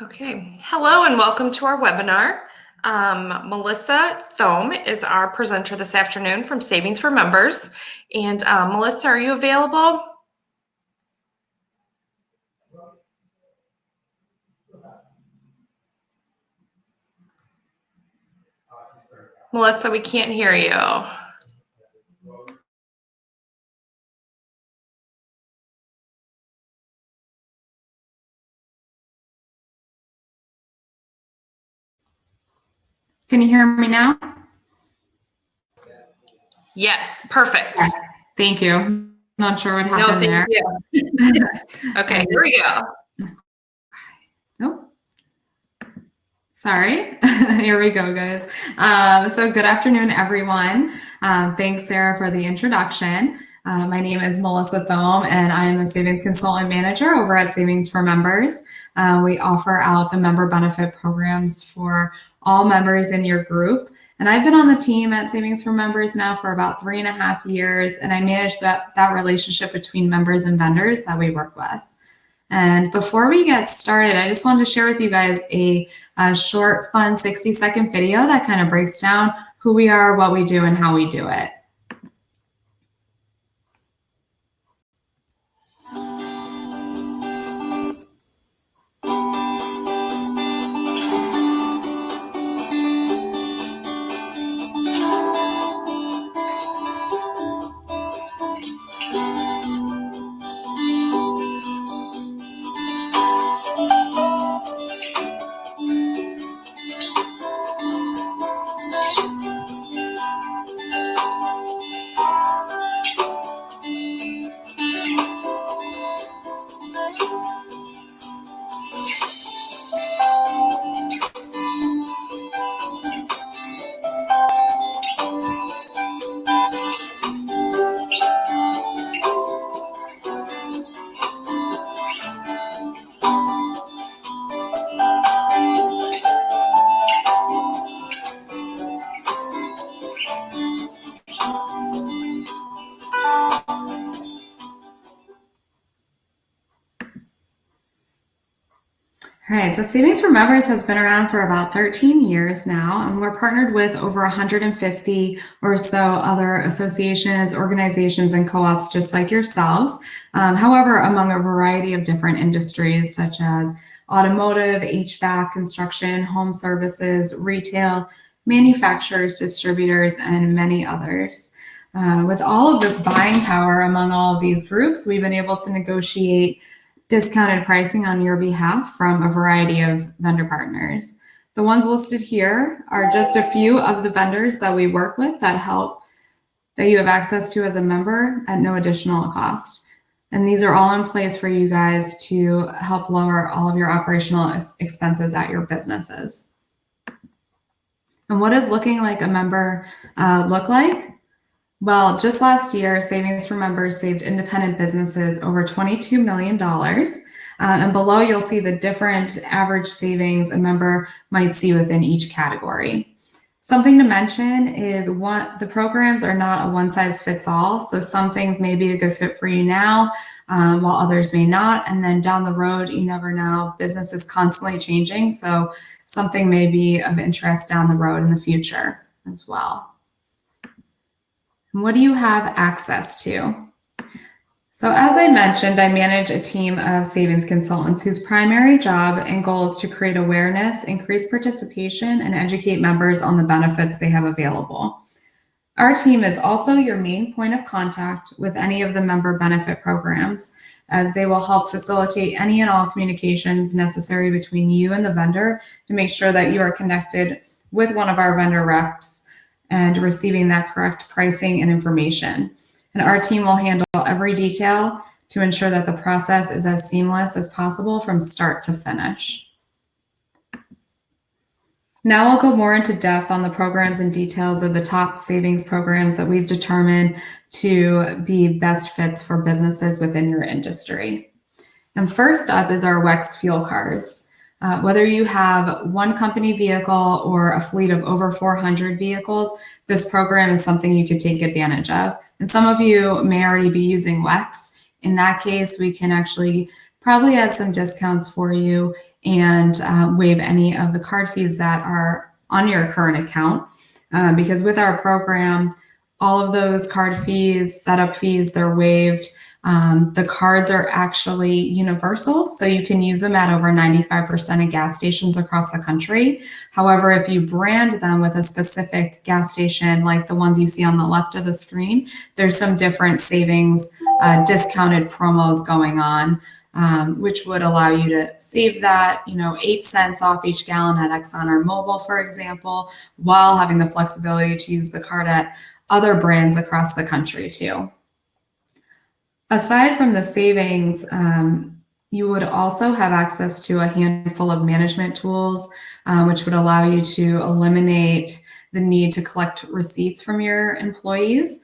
Okay, hello and welcome to our webinar. Melissa Thome is our presenter this afternoon from Savings for Members. And Melissa, are you available? Melissa, we can't hear you. Can you hear me now? Yes, perfect. Thank you. Not sure what happened there. You. Okay, here we go. Nope. Sorry. Here we go, guys. So good afternoon, everyone. Thanks, Sarah, for the introduction. My name is Melissa Thome, and I am a Savings Consultant Manager over at Savings for Members. We offer out the member benefit programs for all members in your group. And I've been on the team at Savings for Members now for about 3.5 years, and I manage that relationship between members and vendors that we work with. And before we get started, I just wanted to share with you guys a short, fun 60-second video that kind of breaks down who we are, what we do, and how we do it. All right, so Savings for Members has been around for about 13 years now, and we're partnered with over 150 or so other associations, organizations, and co-ops just like yourselves. However, among a variety of different industries such as automotive, HVAC, construction, home services, retail, manufacturers, distributors, and many others. With all of this buying power among all of these groups, we've been able to negotiate discounted pricing on your behalf from a variety of vendor partners. The ones listed here are just a few of the vendors that we work with that you have access to as a member at no additional cost. And these are all in place for you guys to help lower all of your operational expenses at your businesses. And what does looking like a member look like? Well, just last year, Savings for Members saved independent businesses over $22 million. And below, you'll see the different average savings a member might see within each category. Something to mention is the programs are not a one-size-fits-all. So some things may be a good fit for you now, while others may not. And then down the road, you never know. Business is constantly changing. So something may be of interest down the road in the future as well. What do you have access to? So as I mentioned, I manage a team of savings consultants whose primary job and goal is to create awareness, increase participation, and educate members on the benefits they have available. Our team is also your main point of contact with any of the member benefit programs, as they will help facilitate any and all communications necessary between you and the vendor to make sure that you are connected with one of our vendor reps and receiving that correct pricing and information. And our team will handle every detail to ensure that the process is as seamless as possible from start to finish. Now I'll go more into depth on the programs and details of the top savings programs that we've determined to be best fits for businesses within your industry. And first up is our WEX fuel cards. Whether you have one company vehicle or a fleet of over 400 vehicles, this program is something you could take advantage of. And some of you may already be using WEX. In that case, we can actually probably add some discounts for you and waive any of the card fees that are on your current account. Because with our program, all of those card fees, setup fees, they're waived. The cards are actually universal, so you can use them at over 95% of gas stations across the country. However, if you brand them with a specific gas station, like the ones you see on the left of the screen, there's some different savings, discounted promos going on, which would allow you to save that, 8 cents off each gallon at Exxon or Mobil, for example, while having the flexibility to use the card at other brands across the country too. Aside from the savings, you would also have access to a handful of management tools, which would allow you to eliminate the need to collect receipts from your employees,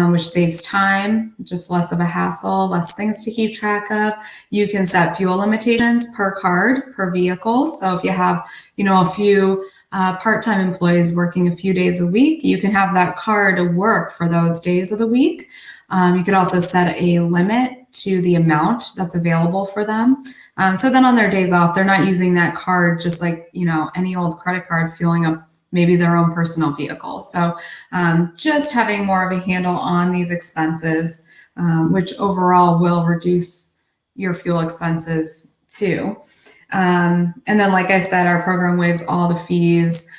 which saves time, just less of a hassle, less things to keep track of. You can set fuel limitations per card, per vehicle. So if you have, a few part-time employees working a few days a week, you can have that card work for those days of the week. You could also set a limit to the amount that's available for them. So then on their days off, they're not using that card just like, any old credit card, fueling up maybe their own personal vehicle. So just having more of a handle on these expenses, which overall will reduce your fuel expenses too. And then, like I said, our program waives all the fees,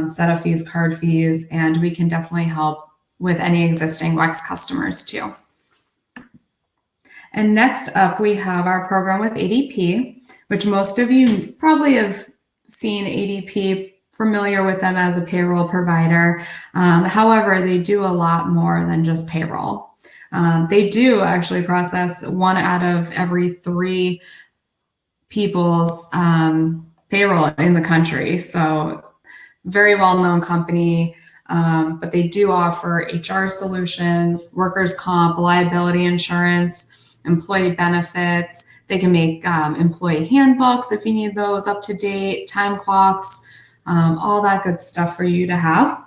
setup fees, card fees, and we can definitely help with any existing WEX customers too. And next up, we have our program with ADP, which most of you probably have seen ADP, familiar with them as a payroll provider. However, they do a lot more than just payroll. They do actually process 1 out of every 3 people's payroll in the country. So very well-known company. But they do offer HR solutions, workers' comp, liability insurance, employee benefits. They can make employee handbooks if you need those up to date, time clocks, all that good stuff for you to have.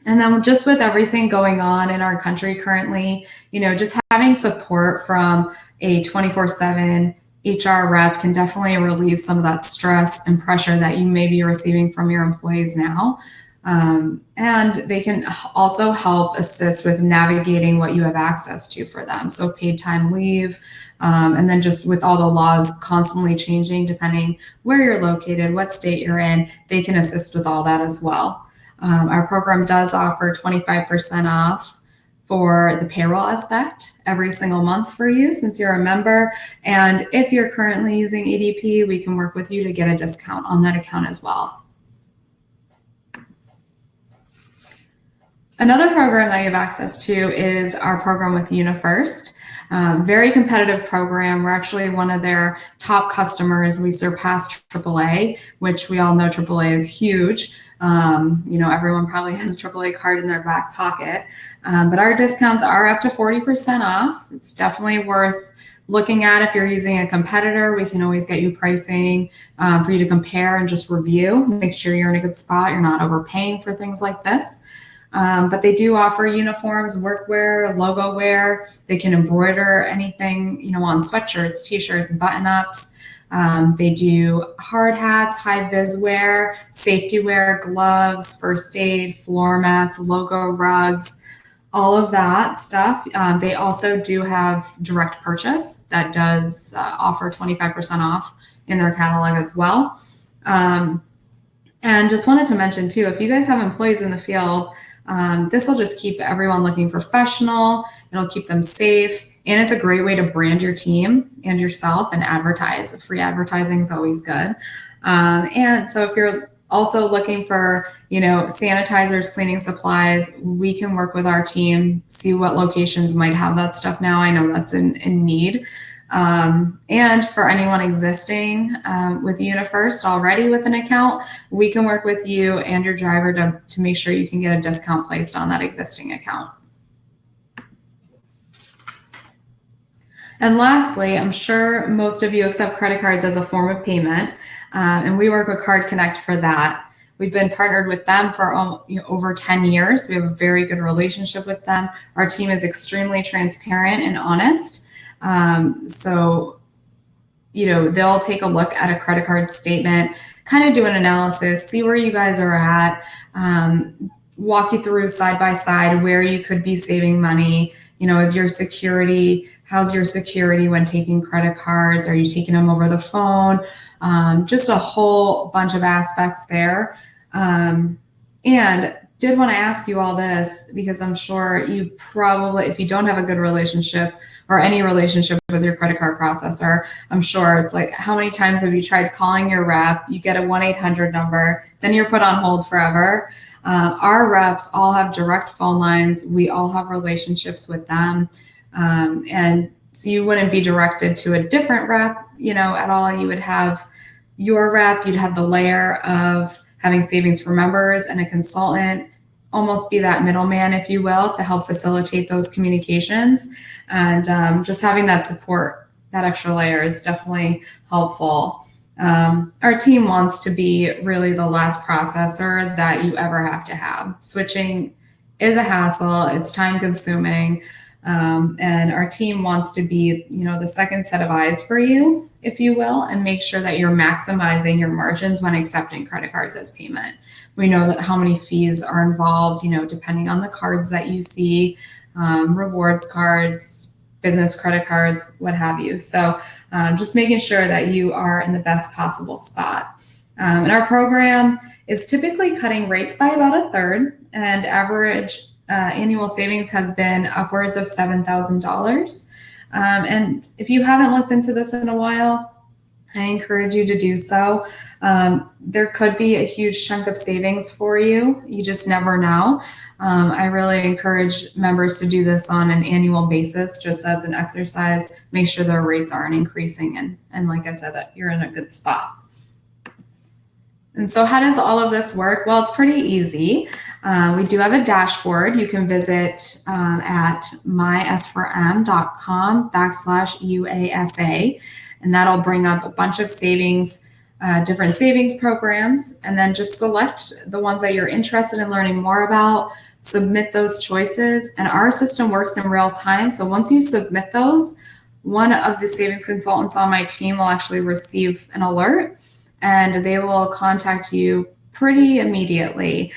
And then just with everything going on in our country currently, just having support from a 24/7 HR rep can definitely relieve some of that stress and pressure that you may be receiving from your employees now. And they can also help assist with navigating what you have access to for them. So paid time leave, and then just with all the laws constantly changing, depending where you're located, what state you're in, they can assist with all that as well. Our program does offer 25% off for the payroll aspect every single month for you since you're a member. And if you're currently using ADP, we can work with you to get a discount on that account as well. Another program that you have access to is our program with UniFirst. Very competitive program. We're actually one of their top customers. We surpassed AAA, which we all know AAA is huge. Everyone probably has a AAA card in their back pocket. But our discounts are up to 40% off. It's definitely worth looking at. If you're using a competitor, we can always get you pricing for you to compare and just review. Make sure you're in a good spot. You're not overpaying for things like this. But they do offer uniforms, workwear, logo wear. They can embroider anything, on sweatshirts, t-shirts, button-ups. They do hard hats, high vis wear, safety wear, gloves, first aid, floor mats, logo rugs, all of that stuff. They also do have direct purchase that does offer 25% off in their catalog as well. And just wanted to mention too, if you guys have employees in the field, this will just keep everyone looking professional. It'll keep them safe. And it's a great way to brand your team and yourself and advertise. Free advertising is always good. And so if you're also looking for, sanitizers, cleaning supplies, we can work with our team, see what locations might have that stuff now. I know that's in need. And for anyone existing with UniFirst already with an account, we can work with you and your driver to make sure you can get a discount placed on that existing account. And lastly, I'm sure most of you accept credit cards as a form of payment, and we work with Card Connect for that. We've been partnered with them for over 10 years. We have a very good relationship with them. Our team is extremely transparent and honest. So they'll take a look at a credit card statement, kind of do an analysis, see where you guys are at, walk you through side by side where you could be saving money. How's your security when taking credit cards? Are you taking them over the phone? Just a whole bunch of aspects there. And did want to ask you all this because I'm sure you probably, if you don't have a good relationship or any relationship with your credit card processor, I'm sure it's like, how many times have you tried calling your rep? You get a 1-800 number, then you're put on hold forever. Our reps all have direct phone lines. We all have relationships with them. And so you wouldn't be directed to a different rep, at all. You would have your rep, you'd have the layer of having Savings for Members and a consultant almost be that middleman, if you will, to help facilitate those communications. And just having that support, that extra layer is definitely helpful. Our team wants to be really the last processor that you ever have to have. Switching is a hassle, it's time consuming. And our team wants to be, the second set of eyes for you, if you will, and make sure that you're maximizing your margins when accepting credit cards as payment. We know that how many fees are involved, depending on the cards that you see, rewards cards, business credit cards, what have you. So just making sure that you are in the best possible spot. And our program is typically cutting rates by about a third, and average annual savings has been upwards of $7,000. And if you haven't looked into this in a while, I encourage you to do so. There could be a huge chunk of savings for you. You just never know. I really encourage members to do this on an annual basis, just as an exercise. Make sure their rates aren't increasing. And like I said, that you're in a good spot. And so how does all of this work? Well, it's pretty easy. We do have a dashboard. You can visit at mysform.com/UASA, and that'll bring up a bunch of savings, different savings programs, and then just select the ones that you're interested in learning more about, submit those choices, and our system works in real time. So once you submit those, one of the savings consultants on my team will actually receive an alert, and they will contact you pretty immediately,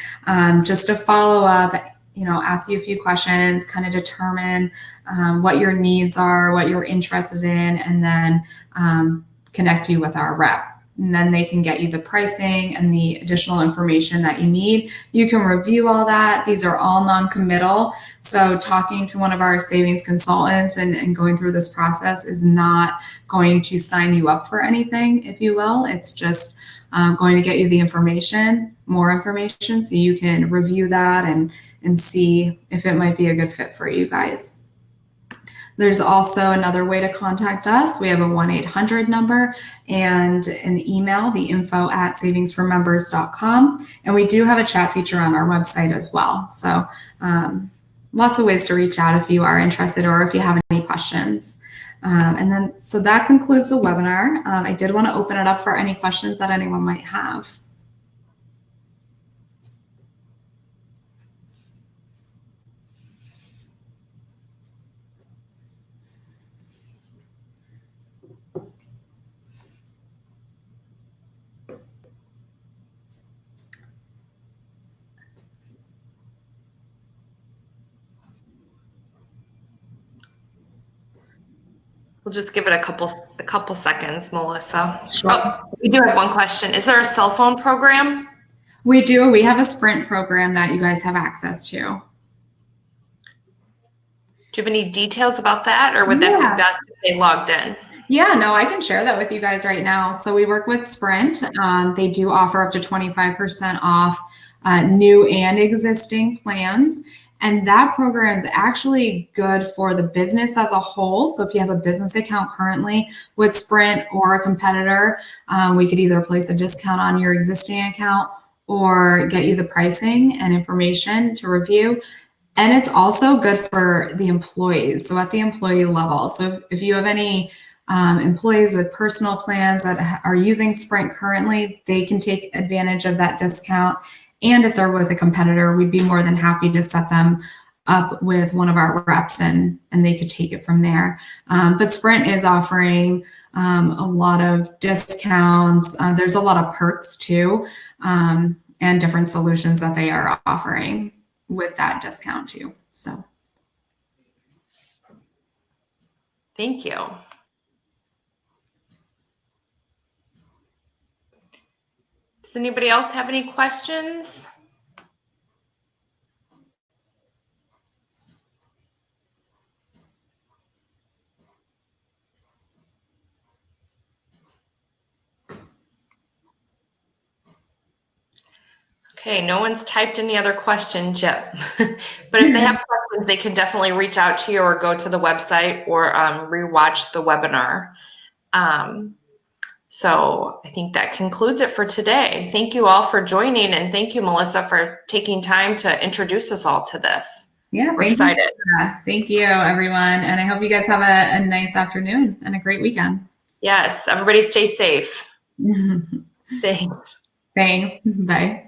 just to follow up, ask you a few questions, kind of determine what your needs are, what you're interested in, and then connect you with our rep. And then they can get you the pricing and the additional information that you need. You can review all that. These are all non-committal. So talking to one of our savings consultants and going through this process is not going to sign you up for anything, if you will. It's just going to get you the information, more information, so you can review that and see if it might be a good fit for you guys. There's also another way to contact us. We have a 1-800 number and an email, the info@savingsformembers.com. And we do have a chat feature on our website as well. So lots of ways to reach out if you are interested or if you have any questions. So that concludes the webinar. I did want to open it up for any questions that anyone might have. We'll just give it a couple seconds, Melissa. Sure. Oh, we do have one question. Is there a cell phone program? We do. We have a Sprint program that you guys have access to. Do you have any details about that, or would that be best if they logged in? Yeah, no, I can share that with you guys right now. So we work with Sprint. They do offer up to 25% off new and existing plans. And that program is actually good for the business as a whole. So if you have a business account currently with Sprint or a competitor, we could either place a discount on your existing account or get you the pricing and information to review. And it's also good for the employees. So at the employee level. So if you have any employees with personal plans that are using Sprint currently, they can take advantage of that discount. And if they're with a competitor, we'd be more than happy to set them up with one of our reps and they could take it from there. But Sprint is offering a lot of discounts. There's a lot of perks too, and different solutions that they are offering with that discount too. So. Thank you. Does anybody else have any questions? Okay, no one's typed any other questions yet. But if they have questions, they can definitely reach out to you or go to the website or rewatch the webinar. So I think that concludes it for today. Thank you all for joining, and thank you, Melissa, for taking time to introduce us all to this. Yeah, we're excited. Thank you, everyone. And I hope you guys have a nice afternoon and a great weekend. Yes, everybody stay safe. Thanks. Thanks. Bye.